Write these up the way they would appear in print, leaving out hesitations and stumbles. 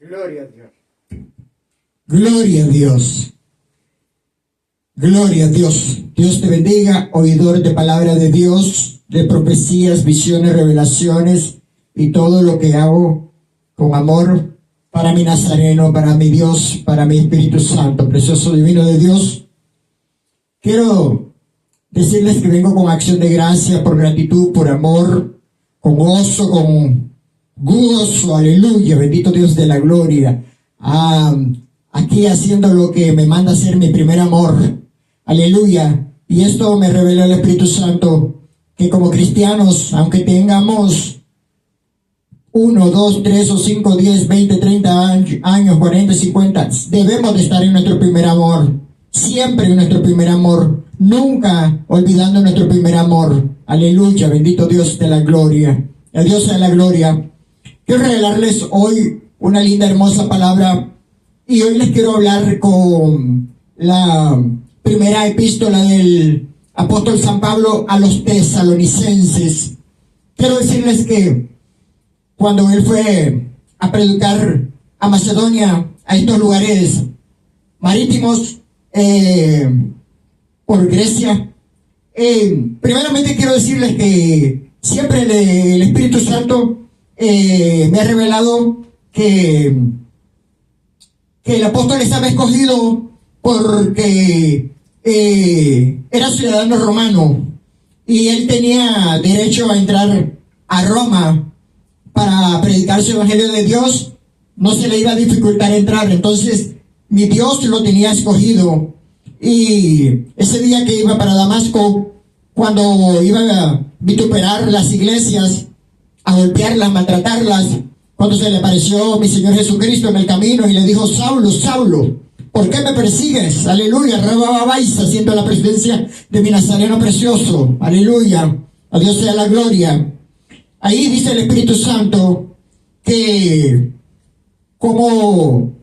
Gloria a Dios. Gloria a Dios. Gloria a Dios. Dios te bendiga, oidor de palabra de Dios, de profecías, visiones, revelaciones y todo lo que hago con amor para mi Nazareno, para mi Dios, para mi Espíritu Santo, precioso divino de Dios. Quiero decirles que vengo con acción de gracia, por gratitud, por amor, con gozo, con gozo, aleluya, bendito Dios de la gloria. Aquí haciendo lo que me manda hacer mi primer amor, aleluya. Y esto me revela el Espíritu Santo, que como cristianos, aunque tengamos 1, 2, 3 o 5, 10, 20, 30 años, 40, 50, debemos de estar en nuestro primer amor, siempre en nuestro primer amor, nunca olvidando nuestro primer amor, aleluya, bendito Dios de la gloria, a Dios sea la gloria. Quiero regalarles hoy una linda, hermosa palabra, y hoy les quiero hablar con la primera epístola del apóstol San Pablo a los tesalonicenses. Quiero decirles que cuando él fue a predicar a Macedonia, a estos lugares marítimos, por Grecia, primeramente quiero decirles que siempre el Espíritu Santo me ha revelado que el apóstol estaba escogido porque era ciudadano romano y él tenía derecho a entrar a Roma para predicar su evangelio de Dios. No se le iba a dificultar entrar, entonces mi Dios lo tenía escogido. Y ese día que iba para Damasco, cuando iba a vituperar las iglesias, a golpearlas, maltratarlas, cuando se le apareció mi Señor Jesucristo en el camino y le dijo: Saulo, Saulo, ¿por qué me persigues? Aleluya, rebababáis, haciendo la presencia de mi Nazareno precioso, aleluya, a Dios sea la gloria. Ahí dice el Espíritu Santo que como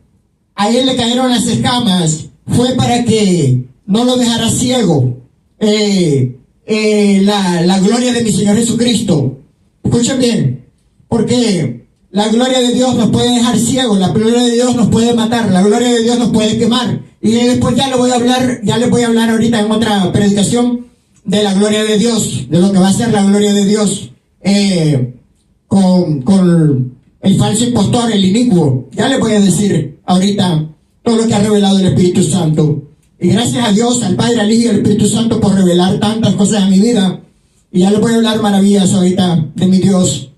a él le cayeron las escamas, fue para que no lo dejara ciego la gloria de mi Señor Jesucristo. Escuchen bien, porque la gloria de Dios nos puede dejar ciegos, la gloria de Dios nos puede matar, la gloria de Dios nos puede quemar. Y después ya les voy a hablar ahorita en otra predicación de la gloria de Dios, de lo que va a ser la gloria de Dios con el falso impostor, el inicuo. Ya les voy a decir ahorita todo lo que ha revelado el Espíritu Santo. Y gracias a Dios, al Padre, al Hijo y al Espíritu Santo por revelar tantas cosas en mi vida. Y ya les voy a hablar maravillas ahorita de mi Dios.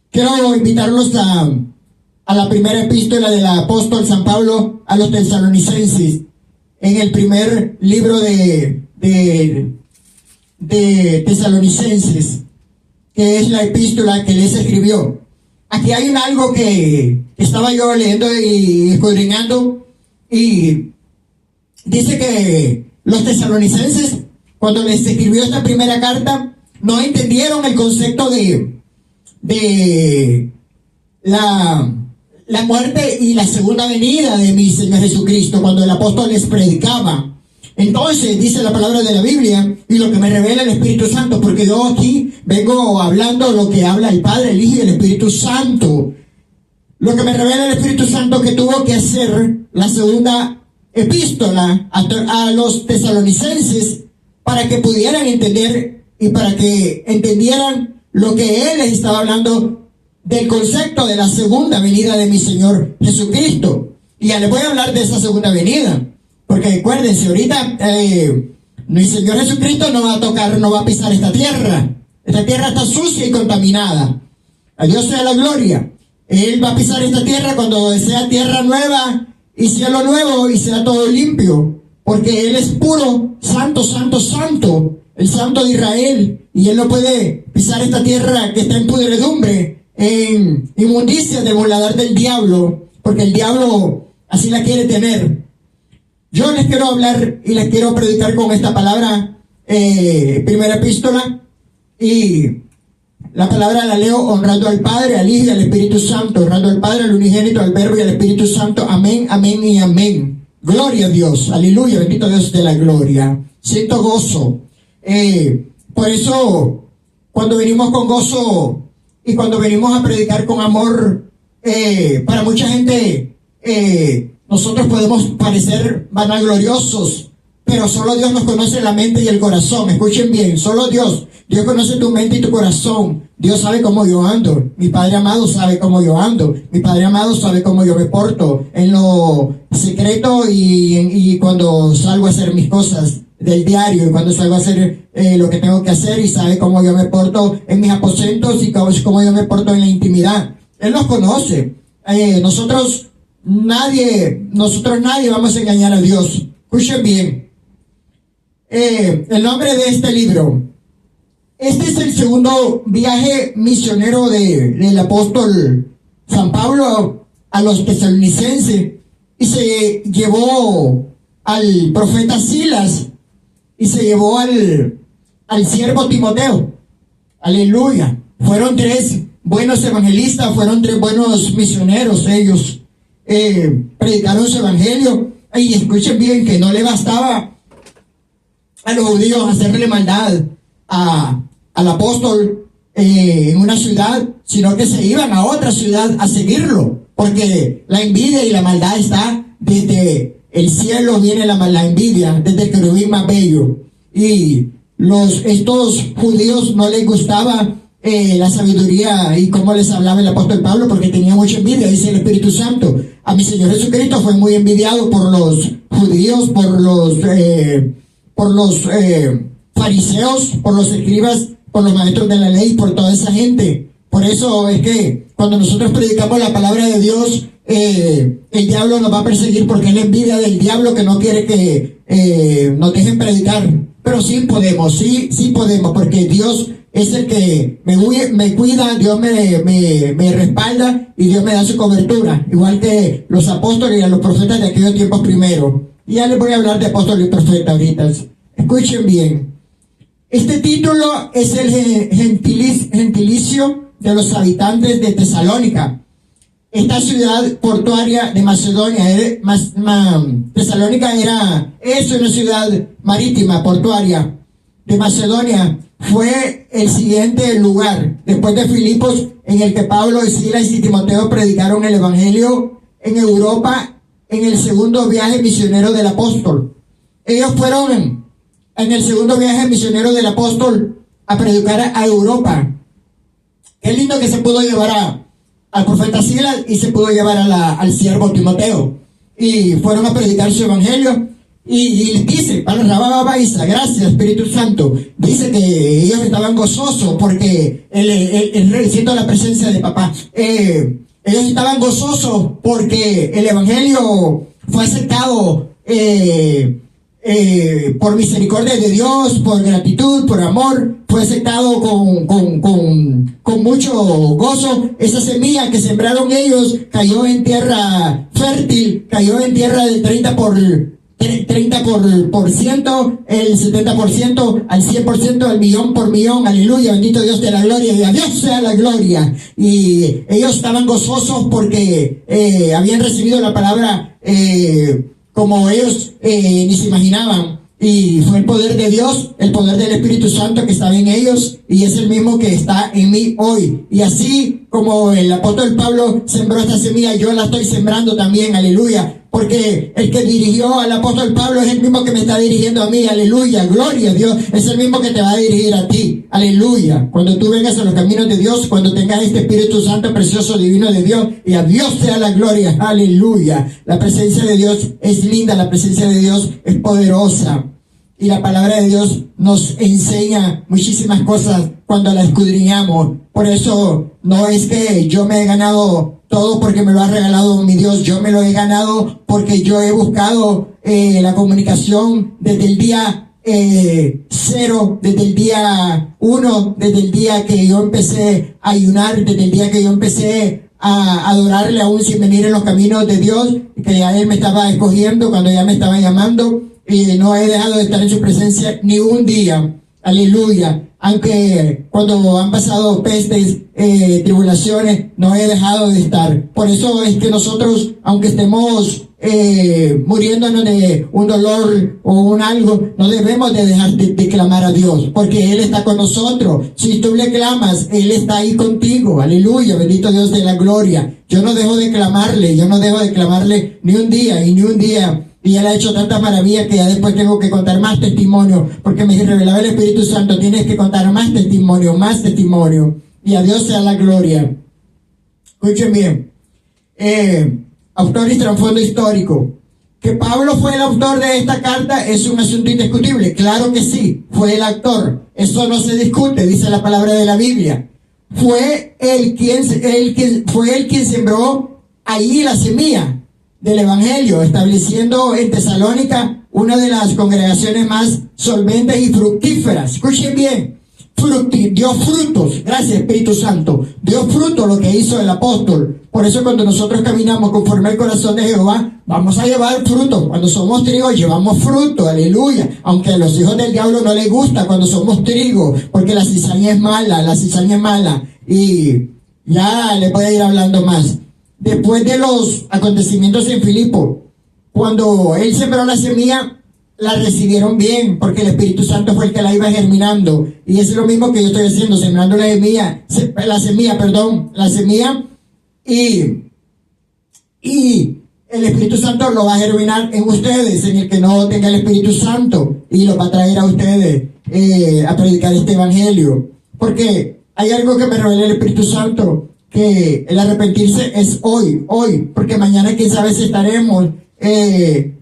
Quiero invitarlos a la primera epístola del apóstol San Pablo a los tesalonicenses, en el primer libro de Tesalonicenses, que es la epístola que les escribió. Aquí hay algo que estaba yo leyendo y escudriñando, y dice que los tesalonicenses, cuando les escribió esta primera carta, no entendieron el concepto de la muerte y la segunda venida de mi Señor Jesucristo, cuando el apóstol les predicaba. Entonces dice la palabra de la Biblia y lo que me revela el Espíritu Santo, porque yo aquí vengo hablando lo que habla el Padre, el Hijo y el Espíritu Santo. Lo que me revela el Espíritu Santo, que tuvo que hacer la segunda epístola a los tesalonicenses para que pudieran entender y para que entendieran lo que él les estaba hablando del concepto de la segunda venida de mi Señor Jesucristo. Y ya les voy a hablar de esa segunda venida, porque acuérdense, ahorita mi Señor Jesucristo no va a tocar, no va a pisar esta tierra. Esta tierra está sucia y contaminada. A Dios sea la gloria. Él va a pisar esta tierra cuando sea tierra nueva y cielo nuevo y sea todo limpio, porque Él es puro, santo, santo, santo, el Santo de Israel, y Él no puede pisar esta tierra que está en pudredumbre, en inmundicia de voladar del diablo, porque el diablo así la quiere tener. Yo les quiero hablar y les quiero predicar con esta palabra, primera epístola, y la palabra la leo honrando al Padre, al Hijo y al Espíritu Santo, honrando al Padre, al unigénito, al Verbo y al Espíritu Santo. Amén, amén y amén. Gloria a Dios, aleluya, bendito Dios de la gloria. Siento gozo. Por eso, cuando venimos con gozo y cuando venimos a predicar con amor, para mucha gente, nosotros podemos parecer vanagloriosos, pero solo Dios nos conoce la mente y el corazón. Escuchen bien, solo Dios. Dios conoce tu mente y tu corazón. Dios sabe cómo yo ando. Mi Padre amado sabe cómo yo ando. Mi Padre amado sabe cómo yo me porto en lo secreto y cuando salgo a hacer mis cosas del diario, y cuando salgo a hacer lo que tengo que hacer, y sabe cómo yo me porto en mis aposentos y cómo yo me porto en la intimidad. Él nos conoce. Nosotros nadie vamos a engañar a Dios. Escuchen bien. El nombre de este libro. Este es el segundo viaje misionero del apóstol San Pablo a los tesalonicenses, y se llevó al profeta Silas y se llevó al siervo Timoteo. Aleluya. Fueron 3 buenos evangelistas, fueron 3 buenos misioneros. Ellos predicaron su evangelio. Y escuchen bien que no le bastaba a los judíos hacerle maldad al apóstol en una ciudad, sino que se iban a otra ciudad a seguirlo, porque la envidia y la maldad está desde el cielo. Viene la envidia desde el querubín más bello, y estos judíos no les gustaba la sabiduría y cómo les hablaba el apóstol Pablo, porque tenía mucha envidia. Dice el Espíritu Santo: a mi Señor Jesucristo fue muy envidiado por los judíos, por los fariseos, por los escribas, por los maestros de la ley, por toda esa gente. Por eso es que cuando nosotros predicamos la palabra de Dios, el diablo nos va a perseguir, porque es la envidia del diablo que no quiere que nos dejen predicar. Pero sí podemos, sí podemos, porque Dios es el que me cuida, Dios me respalda, y Dios me da su cobertura, igual que los apóstoles y a los profetas de aquellos tiempos primero. Y ya les voy a hablar de apóstoles y profetas ahorita. Escuchen bien. Este título es el gentilicio de los habitantes de Tesalónica. Esta ciudad portuaria de Macedonia, Tesalónica es una ciudad marítima, portuaria de Macedonia. Fue el siguiente lugar, después de Filipos, en el que Pablo y Silas y Timoteo predicaron el evangelio en Europa, en el segundo viaje misionero del apóstol. Ellos fueron en el segundo viaje misionero del apóstol a predicar a Europa. Qué lindo que se pudo llevar al profeta Silas y se pudo llevar al siervo Timoteo, y fueron a predicar su evangelio. Y les dice, gracias Espíritu Santo, dice que ellos estaban gozosos porque siento la presencia de papá. Ellos estaban gozosos porque el evangelio fue aceptado por misericordia de Dios, por gratitud, por amor. Fue aceptado con mucho gozo. Esa semilla que sembraron ellos cayó en tierra fértil, cayó en tierra del 30%, el 70%, al 100%, al millón por millón. Aleluya, bendito Dios de la gloria, y a Dios sea la gloria. Y ellos estaban gozosos porque habían recibido la palabra como ellos ni se imaginaban. Y fue el poder de Dios, el poder del Espíritu Santo que estaba en ellos, y es el mismo que está en mí hoy. Y así como el apóstol Pablo sembró esta semilla, yo la estoy sembrando también. Aleluya. Porque el que dirigió al apóstol Pablo es el mismo que me está dirigiendo a mí. Aleluya, gloria a Dios. Es el mismo que te va a dirigir a ti. Aleluya. Cuando tú vengas a los caminos de Dios, cuando tengas este Espíritu Santo precioso, divino de Dios, y a Dios sea la gloria. Aleluya. La presencia de Dios es linda, la presencia de Dios es poderosa. Y la palabra de Dios nos enseña muchísimas cosas cuando la escudriñamos. Por eso no es que yo me he ganado todo porque me lo ha regalado mi Dios. Yo me lo he ganado porque yo he buscado la comunicación desde el día 0, desde el día 1, desde el día que yo empecé a ayunar, desde el día que yo empecé a adorarle aún sin venir en los caminos de Dios, que ya Él me estaba escogiendo cuando ya me estaba llamando. Y no he dejado de estar en su presencia ni un día. Aleluya. Aunque cuando han pasado pestes, tribulaciones, no he dejado de estar. Por eso es que nosotros, aunque estemos muriéndonos de un dolor o un algo, no debemos de dejar de clamar a Dios, porque Él está con nosotros. Si tú le clamas, Él está ahí contigo. Aleluya, bendito Dios de la gloria. Yo no dejo de clamarle, ni un día y ni un día. Y Él ha hecho tantas maravillas que ya después tengo que contar más testimonio, porque me revelaba el Espíritu Santo, tienes que contar más testimonio, más testimonio. Y a Dios sea la gloria. Escuchen bien. Autor y trasfondo histórico. Que Pablo fue el autor de esta carta es un asunto indiscutible. Claro que sí, fue el autor. Eso no se discute, dice la palabra de la Biblia. Fue él quien sembró ahí la semilla del Evangelio, estableciendo en Tesalónica una de las congregaciones más solventes y fructíferas. Escuchen bien. Dio frutos, gracias Espíritu Santo, dio fruto lo que hizo el apóstol. Por eso cuando nosotros caminamos conforme al corazón de Jehová, vamos a llevar fruto. Cuando somos trigo, llevamos fruto, aleluya. Aunque a los hijos del diablo no les gusta cuando somos trigo, porque la cizaña es mala, y ya le voy a ir hablando más. Después de los acontecimientos en Filipo, cuando él sembró la semilla, la recibieron bien, porque el Espíritu Santo fue el que la iba germinando. Y es lo mismo que yo estoy haciendo, sembrando la semilla, y el Espíritu Santo lo va a germinar en ustedes, en el que no tenga el Espíritu Santo, y lo va a traer a ustedes a predicar este Evangelio. Porque hay algo que me revela el Espíritu Santo, que el arrepentirse es hoy, porque mañana quién sabe si estaremos,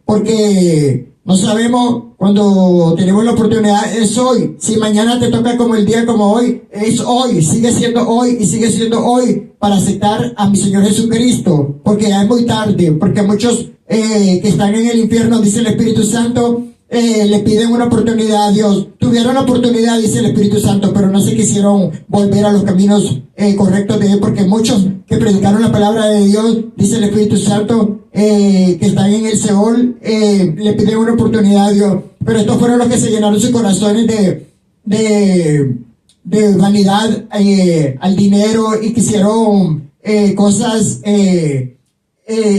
porque no sabemos cuando tenemos la oportunidad, es hoy. Si mañana te toca como el día como hoy, es hoy, sigue siendo hoy para aceptar a mi Señor Jesucristo, porque ya es muy tarde, porque muchos que están en el infierno, dice el Espíritu Santo, le piden una oportunidad a Dios. Tuvieron la oportunidad, dice el Espíritu Santo, pero no se quisieron volver a los caminos correctos de Él, porque muchos que predicaron la palabra de Dios, dice el Espíritu Santo, que están en el Seol, le piden una oportunidad a Dios. Pero estos fueron los que se llenaron sus corazones de vanidad al dinero, y quisieron cosas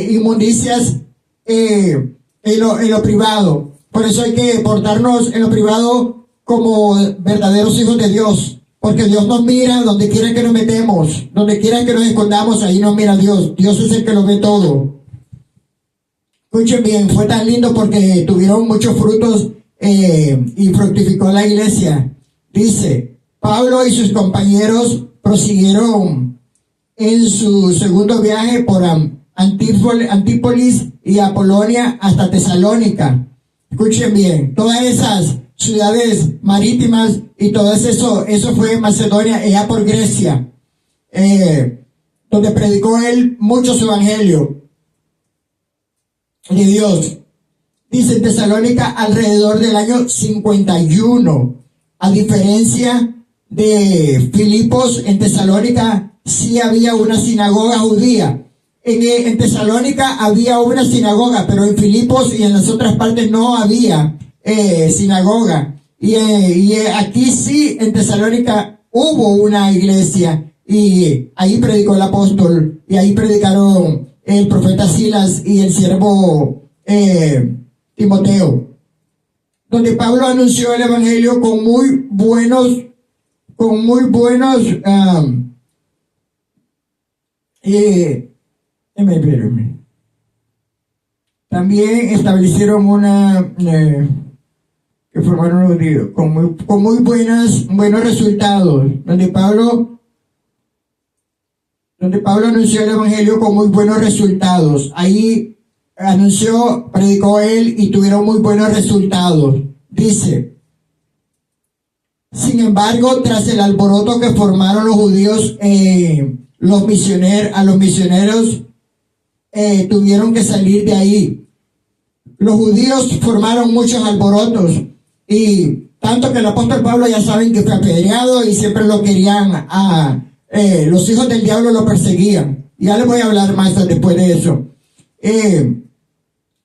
inmundicias en lo privado. Por eso hay que portarnos en lo privado como verdaderos hijos de Dios, porque Dios nos mira donde quiera que nos metemos, donde quiera que nos escondamos, ahí nos mira Dios. Dios es el que lo ve todo. Escuchen bien, fue tan lindo porque tuvieron muchos frutos y fructificó la iglesia. Dice, Pablo y sus compañeros prosiguieron en su segundo viaje por Antípolis y Apolonia hasta Tesalónica. Escuchen bien, todas esas ciudades marítimas y todo eso fue en Macedonia, allá por Grecia, donde predicó él mucho su evangelio de Dios. Dice en Tesalónica alrededor del año 51. A diferencia de Filipos, en Tesalónica sí había una sinagoga judía. En Tesalónica había una sinagoga, pero en Filipos y en las otras partes no había sinagoga. Y aquí sí, en Tesalónica hubo una iglesia, y ahí predicó el apóstol, y ahí predicaron el profeta Silas y el siervo Timoteo, donde Pablo anunció el evangelio con muy buenos también establecieron que formaron los judíos con muy buenos resultados, donde Pablo anunció el evangelio con muy buenos resultados. Ahí predicó él y tuvieron muy buenos resultados. Dice, sin embargo, tras el alboroto que formaron los judíos, los misioneros tuvieron que salir de ahí. Los judíos formaron muchos alborotos, y tanto que el apóstol Pablo, ya saben que fue apedreado y siempre lo querían los hijos del diablo lo perseguían. Ya les voy a hablar más después de eso.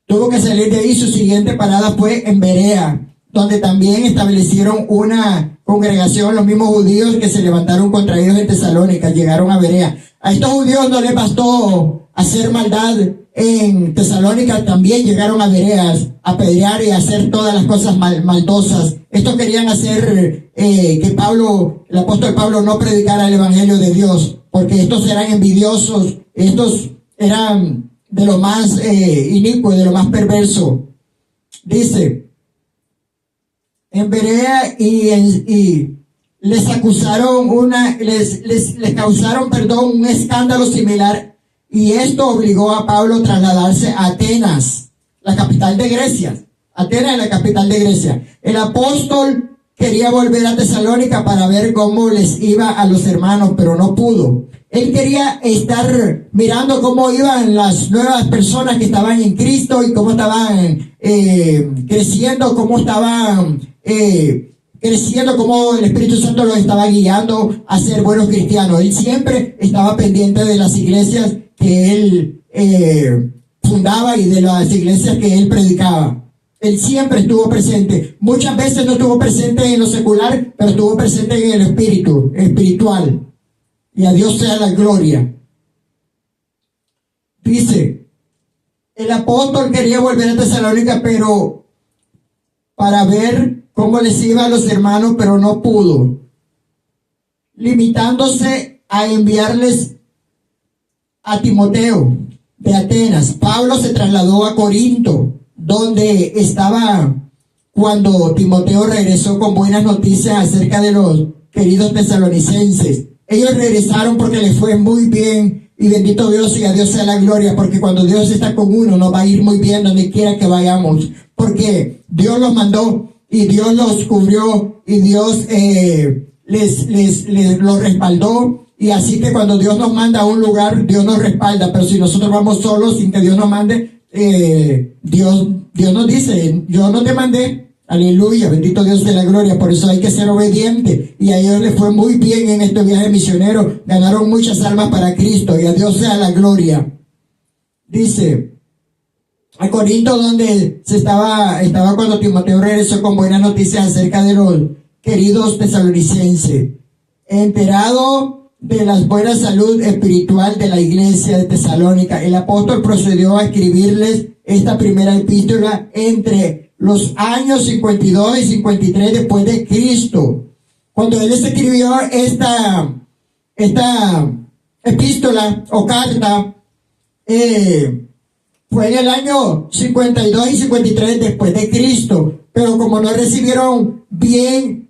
Tuvo que salir de ahí. Su siguiente parada fue en Berea, donde también establecieron una congregación, los mismos judíos que se levantaron contra ellos en Tesalónica, llegaron a Berea. A estos judíos no les bastó hacer maldad en Tesalónica, también llegaron a Bereas a apedrear y a hacer todas las cosas maldosas. Estos querían hacer que Pablo, el apóstol Pablo, no predicara el evangelio de Dios, porque estos eran envidiosos, estos eran de lo más inicuo, de lo más perverso. Dice, en Berea y les acusaron les causaron, un escándalo similar, y esto obligó a Pablo a trasladarse a Atenas, la capital de Grecia. Atenas es la capital de Grecia. El apóstol quería volver a Tesalónica para ver cómo les iba a los hermanos, pero no pudo. Él quería estar mirando cómo iban las nuevas personas que estaban en Cristo y cómo estaban creciendo, cómo estaban creciendo, cómo el Espíritu Santo los estaba guiando a ser buenos cristianos. Él siempre estaba pendiente de las iglesias que él fundaba y de las iglesias que él predicaba. Él siempre estuvo presente. Muchas veces no estuvo presente en lo secular, pero estuvo presente en el espíritu, espiritual. Y a Dios sea la gloria. Dice, el apóstol quería volver a Tesalónica, pero para ver cómo les iba a los hermanos, pero no pudo, limitándose a enviarles a Timoteo de Atenas. Pablo se trasladó a Corinto, donde estaba cuando Timoteo regresó con buenas noticias acerca de los queridos tesalonicenses. Ellos regresaron porque les fue muy bien, y bendito Dios, y a Dios sea la gloria, porque cuando Dios está con uno nos va a ir muy bien donde quiera que vayamos, porque Dios los mandó y Dios los cubrió y Dios les los respaldó. Y así que cuando Dios nos manda a un lugar, Dios nos respalda. Pero si nosotros vamos solos sin que Dios nos mande, Dios nos dice, yo no te mandé. Aleluya, bendito Dios de la gloria. Por eso hay que ser obediente. Y a ellos les fue muy bien en este viaje misionero. Ganaron muchas almas para Cristo. Y a Dios sea la gloria. Dice, a Corinto, donde estaba cuando Timoteo regresó con buenas noticias acerca de los queridos tesalonicenses. Enterado de la buena salud espiritual de la iglesia de Tesalónica, el apóstol procedió a escribirles esta primera epístola entre los años 52 y 53 después de Cristo. Cuando él escribió esta epístola o carta, fue en el año 52 y 53 después de Cristo, pero como no recibieron bien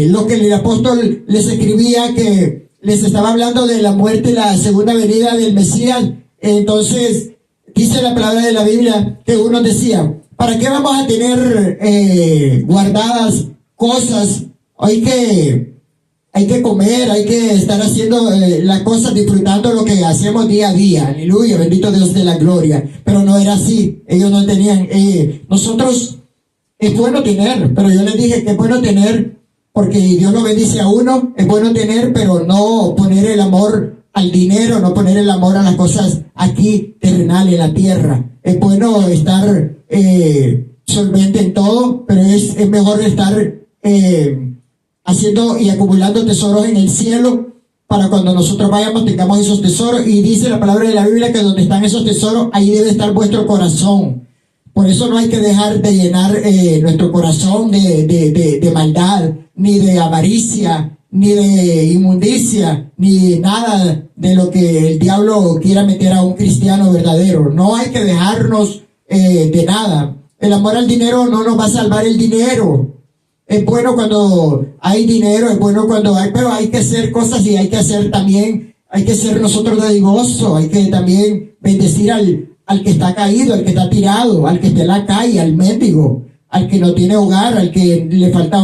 lo que el apóstol les escribía, que les estaba hablando de la muerte y la segunda venida del Mesías, entonces dice la palabra de la Biblia que uno decía, ¿para qué vamos a tener guardadas cosas? Hay que comer, hay que estar haciendo las cosas, disfrutando lo que hacemos día a día. Aleluya, bendito Dios de la gloria. Pero no era así. Ellos no tenían, nosotros, es bueno tener, pero yo les dije que es bueno tener, porque Dios lo bendice a uno, es bueno tener, pero no poner el amor al dinero, no poner el amor a las cosas aquí terrenales, en la tierra. Es bueno estar solvente en todo, pero es mejor estar haciendo y acumulando tesoros en el cielo, para cuando nosotros vayamos tengamos esos tesoros. Y dice la palabra de la Biblia que donde están esos tesoros, ahí debe estar vuestro corazón. Por eso no hay que dejar de llenar nuestro corazón de maldad, ni de avaricia, ni de inmundicia, ni nada de lo que el diablo quiera meter a un cristiano verdadero. No hay que dejarnos de nada. El amor al dinero no nos va a salvar el dinero. Es bueno cuando hay dinero, es bueno cuando hay, pero hay que hacer cosas, y hay que hacer también, hay que ser nosotros dadivosos, hay que también bendecir al que está caído, al que está tirado, al que está en la calle, al mendigo, al que no tiene hogar, al que le falta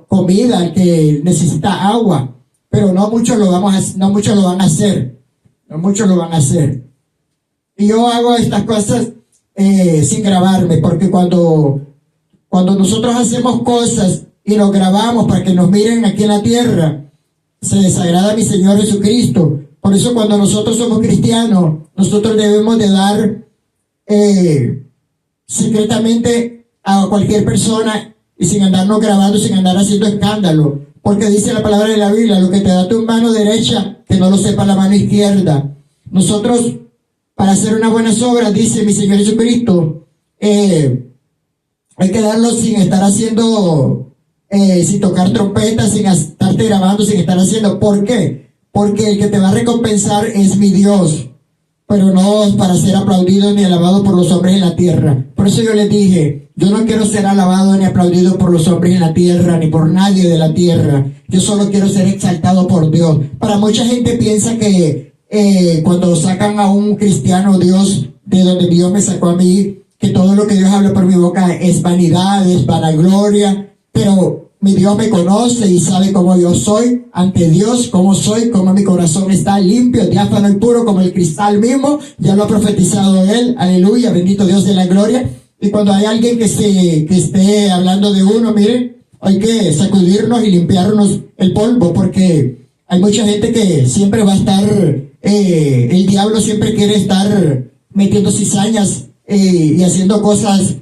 comida, al que necesita agua. Pero no muchos lo van a hacer. No muchos lo van a hacer. Y yo hago estas cosas sin grabarme, porque cuando nosotros hacemos cosas y nos grabamos para que nos miren aquí en la tierra, se desagrada a mi Señor Jesucristo. Por eso cuando nosotros somos cristianos, nosotros debemos de dar secretamente a cualquier persona, y sin andarnos grabando, sin andar haciendo escándalo, porque dice la palabra de la Biblia, lo que te da tu mano derecha, que no lo sepa la mano izquierda. Nosotros para hacer unas buenas obras, dice mi Señor Jesucristo, hay que darlo sin estar haciendo, sin tocar trompetas, sin estarte grabando, sin estar haciendo. ¿Por qué? Porque el que te va a recompensar es mi Dios, pero no para ser aplaudido ni alabado por los hombres en la tierra. Por eso yo les dije, yo no quiero ser alabado ni aplaudido por los hombres en la tierra, ni por nadie de la tierra. Yo solo quiero ser exaltado por Dios. Para mucha gente piensa que cuando sacan a un cristiano, Dios, de donde Dios me sacó a mí, que todo lo que Dios habla por mi boca es vanidad, es vanagloria, pero mi Dios me conoce y sabe cómo yo soy ante Dios, cómo soy, cómo mi corazón está limpio, diáfano y puro como el cristal mismo. Ya lo ha profetizado Él, aleluya, bendito Dios de la gloria. Y cuando hay alguien que esté hablando de uno, miren, hay que sacudirnos y limpiarnos el polvo, porque hay mucha gente que siempre va a estar, el diablo siempre quiere estar metiendo cizañas y haciendo cosas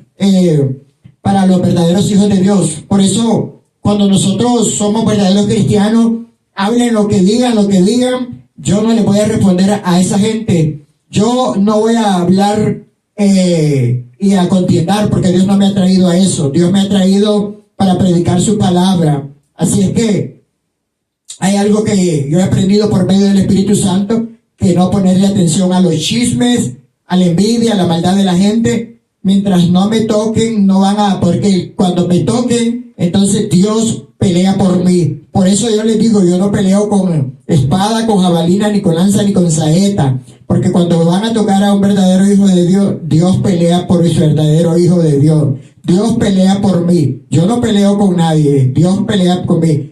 para los verdaderos hijos de Dios. Por eso, cuando nosotros somos verdaderos cristianos, hablen lo que digan, yo no le voy a responder a esa gente. Yo no voy a hablar y a contiendar, porque Dios no me ha traído a eso. Dios me ha traído para predicar su palabra. Así es que hay algo que yo he aprendido por medio del Espíritu Santo, que no ponerle atención a los chismes, a la envidia, a la maldad de la gente. Mientras no me toquen, no van a, porque cuando me toquen, entonces Dios pelea por mí. Por eso yo les digo, yo no peleo con espada, con jabalina, ni con lanza, ni con saeta. Porque cuando van a tocar a un verdadero hijo de Dios, Dios pelea por su verdadero hijo de Dios. Dios pelea por mí. Yo no peleo con nadie. Dios pelea por mí.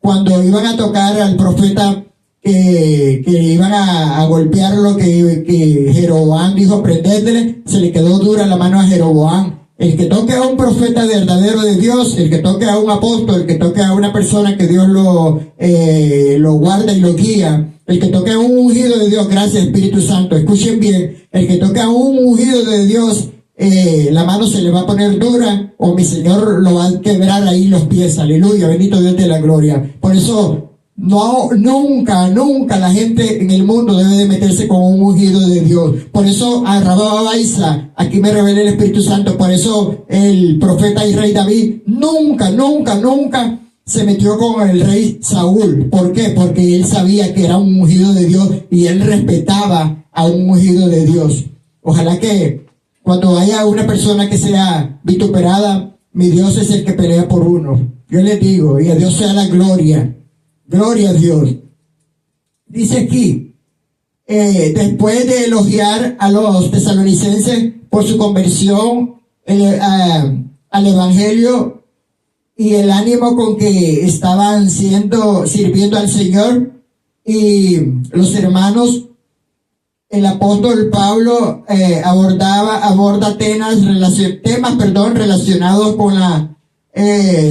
Cuando iban a tocar al profeta, que iban a golpearlo, que Jeroboam dijo prendérdele, se le quedó dura la mano a Jeroboam. El que toque a un profeta verdadero de Dios, el que toque a un apóstol, el que toque a una persona que Dios lo guarda y lo guía, el que toque a un ungido de Dios, gracias Espíritu Santo, escuchen bien, el que toque a un ungido de Dios, la mano se le va a poner dura, o mi Señor lo va a quebrar ahí los pies, aleluya, bendito Dios de la gloria. Por eso, no, nunca la gente en el mundo debe de meterse con un ungido de Dios. Por eso a Rababa Baisa, aquí me revela el Espíritu Santo, por eso el profeta y rey David nunca se metió con el rey Saúl. ¿Por qué? Porque él sabía que era un ungido de Dios y él respetaba a un ungido de Dios. Ojalá que cuando haya una persona que sea vituperada, mi Dios es el que pelea por uno. Yo les digo, y a Dios sea la gloria. Gloria a Dios. Dice aquí, después de elogiar a los tesalonicenses por su conversión al Evangelio y el ánimo con que estaban sirviendo al Señor, y los hermanos, el apóstol Pablo aborda temas relacionados con la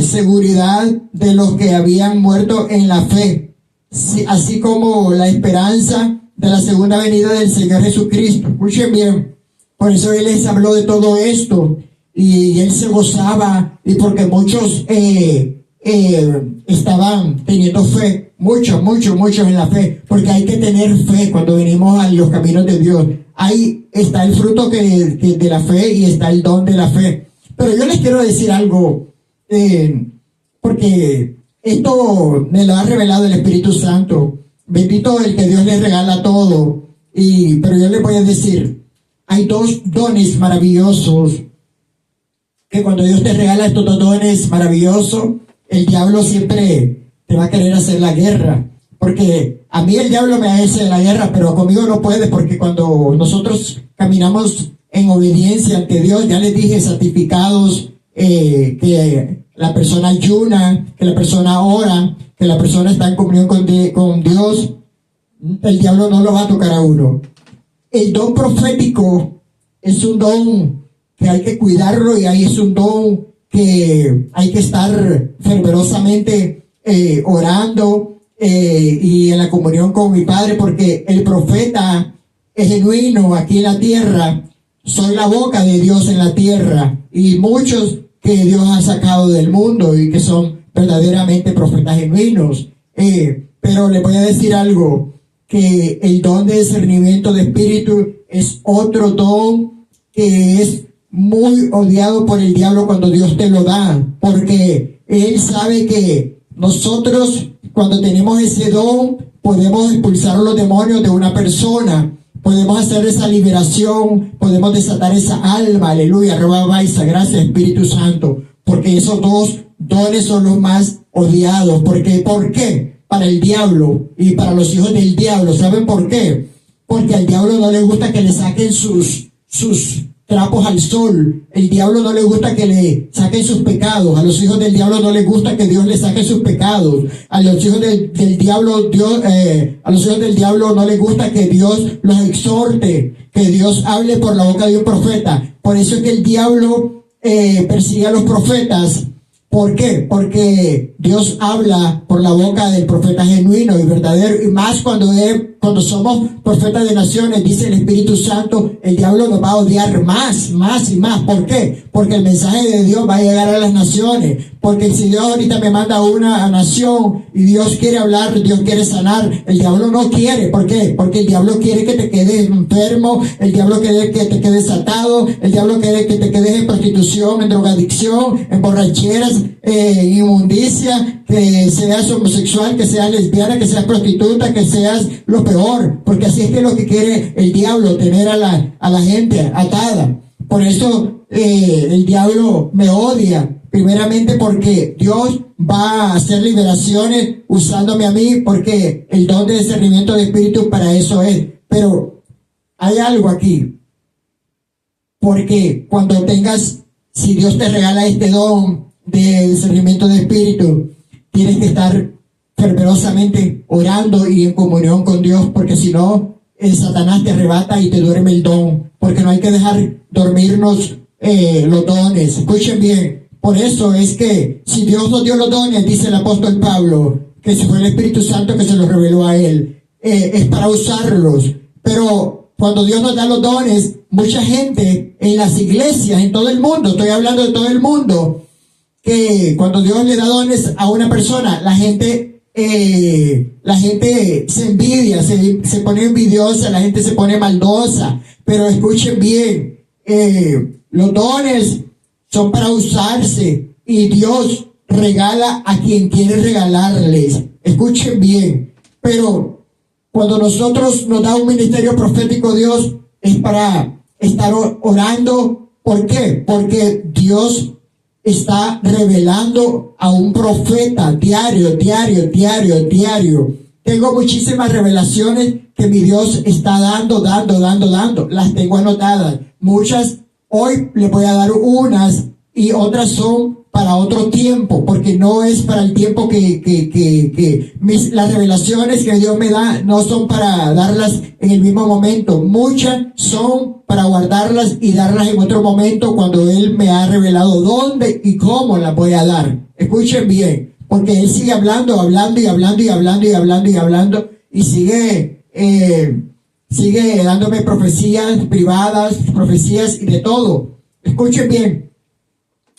seguridad de los que habían muerto en la fe, así como la esperanza de la segunda venida del Señor Jesucristo. Escuchen bien, por eso Él les habló de todo esto, y Él se gozaba, y porque muchos estaban teniendo fe, muchos en la fe, porque hay que tener fe cuando venimos a los caminos de Dios. Ahí está el fruto de la fe y está el don de la fe. Pero yo les quiero decir algo, porque esto me lo ha revelado el Espíritu Santo. Bendito el que Dios le regala todo. Pero yo les voy a decir, hay dos dones maravillosos, que cuando Dios te regala estos dos dones maravillosos, el diablo siempre te va a querer hacer la guerra. Porque a mí el diablo me hace la guerra, pero conmigo no puede, porque cuando nosotros caminamos en obediencia ante Dios, ya les dije, santificados, que la persona ayuna, que la persona ora, que la persona está en comunión con Dios, el diablo no lo va a tocar a uno. El don profético es un don que hay que cuidarlo, y ahí es un don que hay que estar fervorosamente orando y en la comunión con mi Padre, porque el profeta es genuino aquí en la tierra. Soy la boca de Dios en la tierra, y muchos que Dios ha sacado del mundo y que son verdaderamente profetas genuinos. Pero les voy a decir algo, que el don de discernimiento de espíritu es otro don que es muy odiado por el diablo cuando Dios te lo da, porque él sabe que nosotros cuando tenemos ese don podemos expulsar a los demonios de una persona, podemos hacer esa liberación, podemos desatar esa alma, aleluya, gracias Espíritu Santo, porque esos dos dones son los más odiados. ¿Por qué? Para el diablo y para los hijos del diablo. ¿Saben por qué? Porque al diablo no le gusta que le saquen sus trapos al sol. El diablo no le gusta que le saquen sus pecados. A los hijos del diablo no les gusta que Dios les saque sus pecados. A los hijos del diablo, a los hijos del diablo no les gusta que Dios los exhorte, que Dios hable por la boca de un profeta. Por eso es que el diablo persigue a los profetas. ¿Por qué? Porque Dios habla por la boca del profeta genuino y verdadero, y más cuando somos profetas de naciones, dice el Espíritu Santo, el diablo nos va a odiar más y más. ¿Por qué? Porque el mensaje de Dios va a llegar a las naciones. Porque si Dios ahorita me manda a una nación y Dios quiere hablar, Dios quiere sanar, el diablo no quiere. ¿Por qué? Porque el diablo quiere que te quedes enfermo, el diablo quiere que te quedes atado, el diablo quiere que te quedes en prostitución, en drogadicción, en borracheras, inmundicia, que seas homosexual, que seas lesbiana, que seas prostituta, que seas lo peor, porque así es que lo que quiere el diablo, tener a la gente atada. Por eso el diablo me odia, primeramente porque Dios va a hacer liberaciones usándome a mí, porque el don de discernimiento de espíritu para eso es. Pero hay algo aquí, porque cuando si Dios te regala este don de discernimiento de espíritu, tienes que estar fervorosamente orando y en comunión con Dios, porque si no, el Satanás te arrebata y te duerme el don, porque no hay que dejar dormirnos los dones. Escuchen bien, por eso es que si Dios nos dio los dones, dice el apóstol Pablo, que si fue el Espíritu Santo que se los reveló a él, es para usarlos. Pero cuando Dios nos da los dones, mucha gente en las iglesias, en todo el mundo, estoy hablando de todo el mundo, que cuando Dios le da dones a una persona, la gente se envidia, se pone envidiosa, la gente se pone maldosa. Pero escuchen bien, los dones son para usarse y Dios regala a quien quiere regalarles. Escuchen bien, pero cuando nosotros nos da un ministerio profético Dios, es para estar orando. ¿Por qué? Porque Dios está revelando a un profeta diario. Tengo muchísimas revelaciones que mi Dios está dando. Las tengo anotadas. Muchas, hoy les voy a dar unas y otras son para otro tiempo, porque no es para el tiempo las revelaciones que Dios me da no son para darlas en el mismo momento. Muchas son para guardarlas y darlas en otro momento cuando Él me ha revelado dónde y cómo las voy a dar. Escuchen bien, porque Él sigue hablando y sigue dándome profecías privadas, profecías y de todo. Escuchen bien.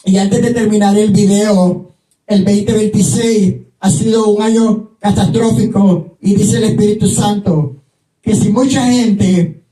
Y antes de terminar el video, el 2026 ha sido un año catastrófico y dice el Espíritu Santo que si mucha gente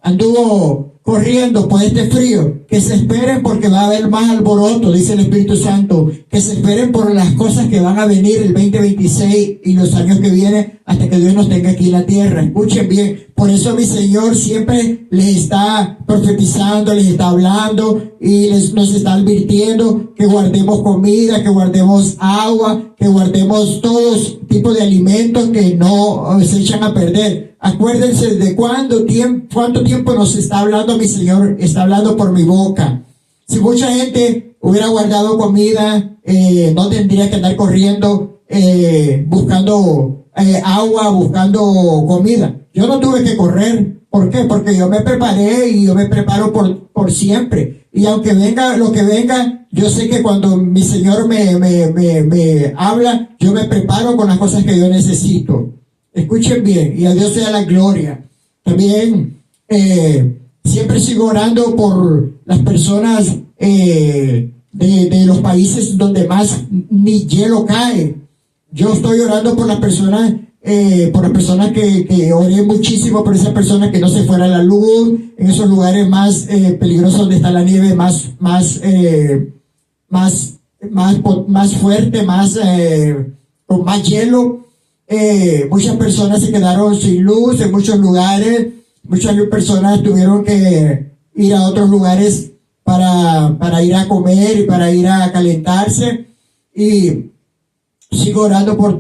anduvo corriendo por este frío, que se esperen porque va a haber más alboroto, dice el Espíritu Santo, que se esperen por las cosas que van a venir el 2026 y los años que vienen hasta que Dios nos tenga aquí en la tierra. Escuchen bien, por eso mi Señor siempre les está profetizando, les está hablando y nos está advirtiendo que guardemos comida, que guardemos agua, que guardemos todos tipos de alimentos que no se echan a perder. Acuérdense de cuánto tiempo nos está hablando mi Señor, está hablando por mi boca. Si mucha gente hubiera guardado comida, no tendría que andar corriendo, buscando agua, buscando comida. Yo no tuve que correr. ¿Por qué? Porque yo me preparé y yo me preparo por siempre. Y aunque venga lo que venga, yo sé que cuando mi Señor me habla, yo me preparo con las cosas que yo necesito. Escuchen bien, y a Dios sea la gloria. También siempre sigo orando por las personas de los países donde más ni hielo cae. Yo estoy orando por las personas por las personas que oré muchísimo por esas personas que no se fuera la luz, en esos lugares más peligrosos donde está la nieve, más fuerte, con más hielo. Muchas personas se quedaron sin luz en muchos lugares. Muchas personas tuvieron que ir a otros lugares para ir a comer y para ir a calentarse. Y sigo orando por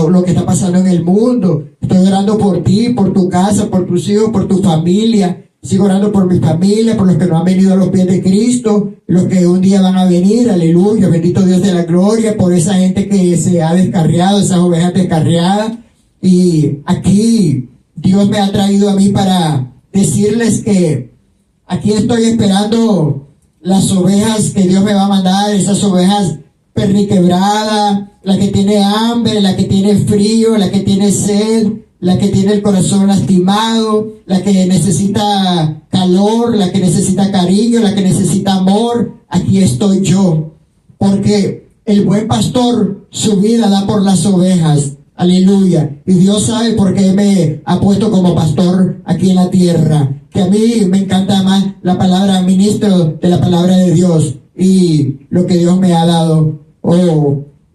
lo que está pasando en el mundo. Estoy orando por ti, por tu casa, por tus hijos, por tu familia. Sigo orando por mi familia, por los que no han venido a los pies de Cristo, los que un día van a venir, aleluya, bendito Dios de la gloria, por esa gente que se ha descarriado, esas ovejas descarriadas. Y aquí Dios me ha traído a mí para decirles que aquí estoy esperando las ovejas que Dios me va a mandar, esas ovejas perniquebradas, la que tiene hambre, la que tiene frío, la que tiene sed, la que tiene el corazón lastimado, la que necesita calor, la que necesita cariño, la que necesita amor. Aquí estoy yo, porque el buen pastor su vida da por las ovejas. Aleluya. Y Dios sabe por qué me ha puesto como pastor aquí en la tierra. Que a mí me encanta más la palabra, ministro de la palabra de Dios y lo que Dios me ha dado.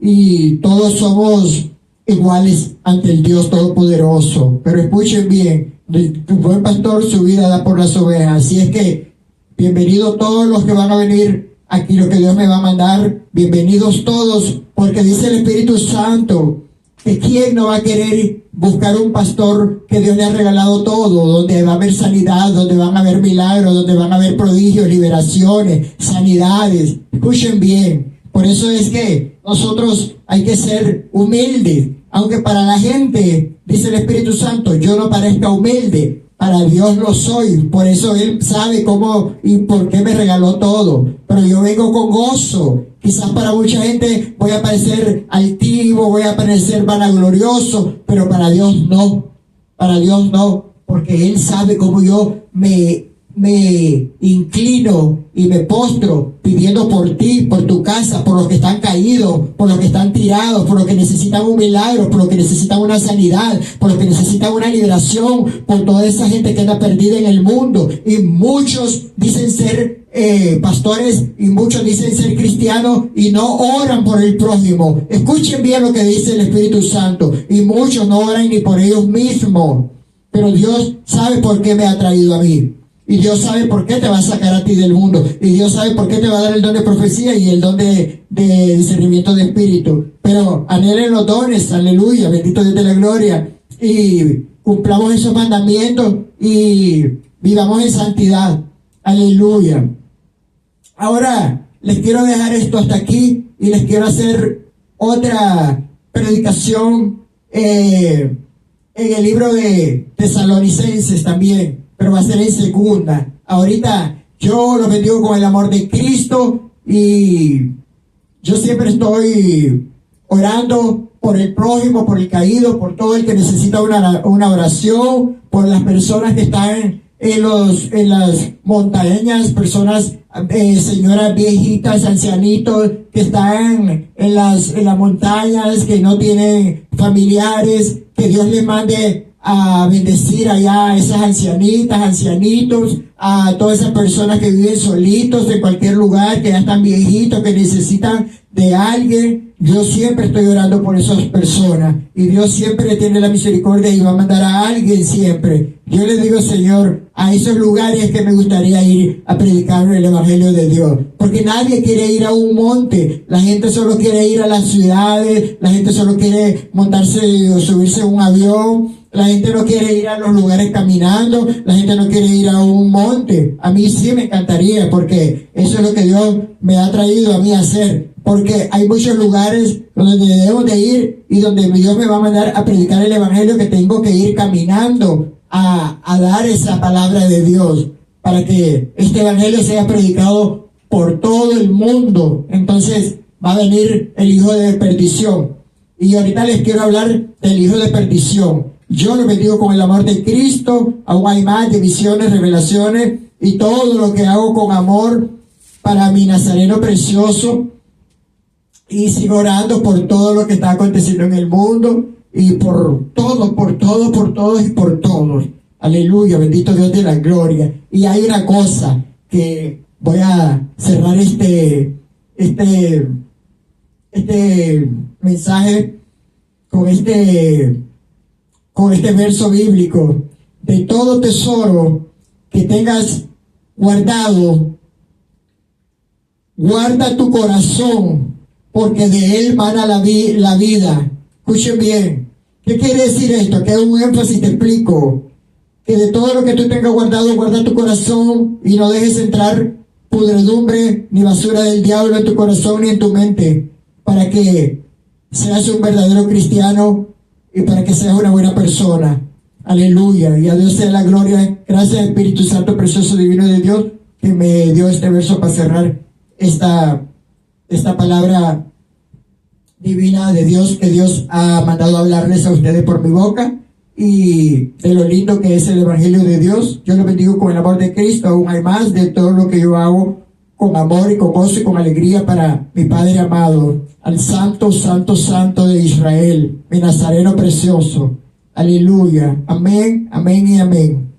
Y todos somos iguales ante el Dios Todopoderoso. Pero escuchen bien, el buen pastor su vida da por las ovejas. Así es que bienvenidos todos los que van a venir aquí, lo que Dios me va a mandar. Bienvenidos todos, porque dice el Espíritu Santo que quién no va a querer buscar un pastor que Dios le ha regalado todo, donde va a haber sanidad, donde van a haber milagros, donde van a haber prodigios, liberaciones, sanidades. Escuchen bien. Por eso es que nosotros hay que ser humildes, aunque para la gente, dice el Espíritu Santo, yo no parezca humilde, para Dios lo soy. Por eso Él sabe cómo y por qué me regaló todo. Pero yo vengo con gozo. Quizás para mucha gente voy a parecer altivo, voy a parecer vanaglorioso, pero para Dios no. Para Dios no, porque Él sabe cómo yo me inclino y me postro pidiendo por ti, por tu casa, por los que están caídos, por los que están tirados, por los que necesitan un milagro, por los que necesitan una sanidad, por los que necesitan una liberación, por toda esa gente que anda perdida en el mundo. Y muchos dicen ser pastores y muchos dicen ser cristianos y no oran por el prójimo. Escuchen bien lo que dice el Espíritu Santo. Y muchos no oran ni por ellos mismos. Pero Dios sabe por qué me ha traído a mí. Y Dios sabe por qué te va a sacar a ti del mundo. Y Dios sabe por qué te va a dar el don de profecía y el don de discernimiento de espíritu. Pero anhelen los dones, aleluya, bendito Dios de la gloria. Y cumplamos esos mandamientos y vivamos en santidad. Aleluya. Ahora les quiero dejar esto hasta aquí y les quiero hacer otra predicación en el libro de Tesalonicenses también. Pero va a ser en segunda. Ahorita yo lo bendigo con el amor de Cristo y yo siempre estoy orando por el prójimo, por el caído, por todo el que necesita una oración, por las personas que están en las montañas, personas, señoras viejitas, ancianitos que están en las montañas, que no tienen familiares, que Dios les mande a bendecir allá a esas ancianitas, ancianitos, a todas esas personas que viven solitos en cualquier lugar, que ya están viejitos, que necesitan de alguien. Yo siempre estoy orando por esas personas y Dios siempre tiene la misericordia y va a mandar a alguien siempre. Yo le digo, Señor, a esos lugares que me gustaría ir a predicar el Evangelio de Dios, porque nadie quiere ir a un monte. La gente solo quiere ir a las ciudades, la gente solo quiere montarse o subirse a un avión. La gente no quiere ir a los lugares caminando, la gente no quiere ir a un monte. A mí sí me encantaría, porque eso es lo que Dios me ha traído a mí a hacer. Porque hay muchos lugares donde debemos de ir y donde Dios me va a mandar a predicar el Evangelio, que tengo que ir caminando a dar esa palabra de Dios, para que este Evangelio sea predicado por todo el mundo. Entonces va a venir el hijo de perdición. Y ahorita les quiero hablar del hijo de perdición. Yo lo bendigo con el amor de Cristo. Aún hay más de visiones, revelaciones y todo lo que hago con amor para mi Nazareno precioso. Y sigo orando por todo lo que está aconteciendo en el mundo. y por todo, por todo, por todos y por todos. Aleluya, bendito Dios de la gloria. Y hay una cosa que voy a cerrar este mensaje con este verso bíblico. De todo tesoro que tengas guardado, guarda tu corazón, porque de él mana la vida. Escuchen bien. ¿Qué quiere decir esto? Que es un énfasis, te explico. Que de todo lo que tú tengas guardado, guarda tu corazón y no dejes entrar pudredumbre ni basura del diablo en tu corazón ni en tu mente, para que seas un verdadero cristiano y para que seas una buena persona. Aleluya. Y a Dios sea la gloria. Gracias, Espíritu Santo precioso divino de Dios, que me dio este verso para cerrar esta palabra divina de Dios, que Dios ha mandado a hablarles a ustedes por mi boca, y de lo lindo que es el Evangelio de Dios. Yo lo bendigo con el amor de Cristo. Aún hay más de todo lo que yo hago con amor y con gozo y con alegría para mi Padre amado, al Santo, Santo, Santo de Israel, mi Nazareno precioso. Aleluya. Amén, amén y amén.